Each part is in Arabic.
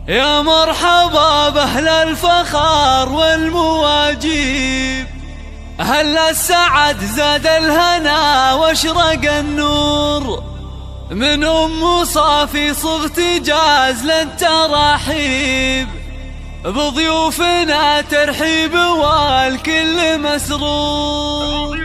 يا مرحبا بأهل الفخار والمواجيب، أهل السعد زاد الهنا واشرق النور، من أم صافي صغت جاز للتراحيب، بضيوفنا ترحيب والكل مسرور.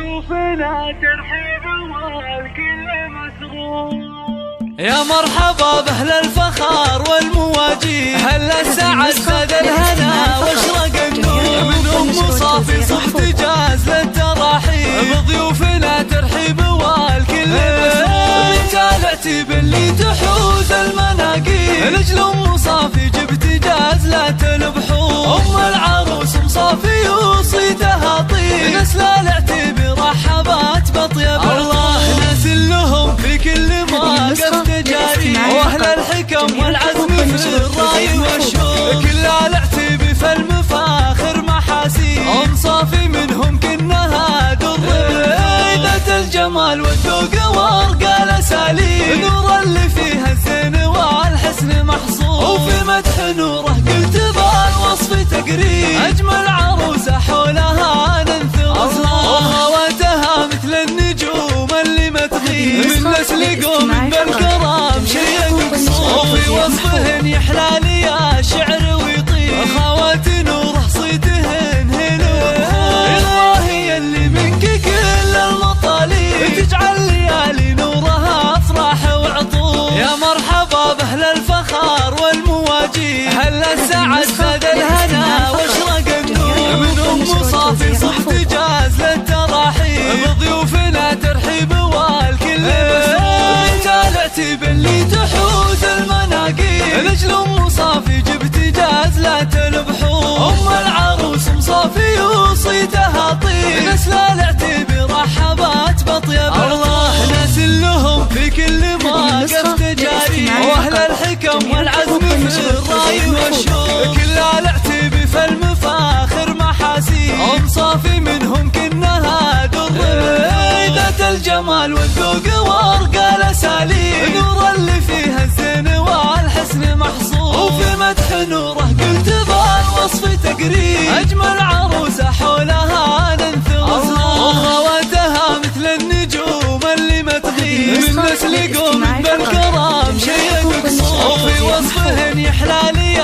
يا مرحبا بأهل الفخار والمواجيب، أهل السعد زاد الهنا واشرق النور، من أم صافي صغت جاز للتراحيب، بضيوفنا ترحيب والكل مسرور. تالعت باللي تحوز المناقيب، لجل أم صافي جبت جاز لا تلبحون، أم العروس مصافي وصيتها طيب، نسل العتيب رحبات بطيب الله، نازل لهم في كل موقف تجاري، واهل الحكم والعزم في الراي والشوق، كل العتيب في المفاخر محاسيب، أم صافي منهم كنها دريدة الجمال والذوق وارقى الاساليب، نور اللي فيها الزين والحسن محصور، وفي مدح نوره قلت بالوصف تقريب، اجمل عروسه حولها ننثر وخواتها مثل النجوم اللي ما تغيب، من نسل قوم بالكرام شيء مقصور، وفي وصفهن يحلى لي الشعر ويطيب، خوات نوره صيتهن هلو، هي اللي منك كل المطالب، تجعل ليالي نورها افراح وعطور. يا مرحبا باهل الفخار والمواجيب، اهل السعد زاد الهنا واشرق النور، من ام صافي صغت جاز للتراحيب، بضيوفنا ترحيب والكل مسرور. تالعت باللي تحوز المناقيب، لجل ام صافي جبت جاز لا تلبحون، ام العروس مصافي وصيتها طيب، نسل العتيب رحبات بطيب الله، نازل لهم في كل موقف تجاري، واهل الحكم والعزم في الراي والشوق، كل العتيب في المفاخر محاسيب، أم صافي منهم كنها دريدة الجمال والذوق وارقى الاساليب، نور اللي فيها الزين والحسن محصور، وفي مدح نوره قلت بالوصف تقريب، اجمل عروسه حولها ننثر وخواتها مثل النجوم اللي ما تغيب، من نسل قوم بالكرام شيء مقصور، وفي وصفهن يحلى لي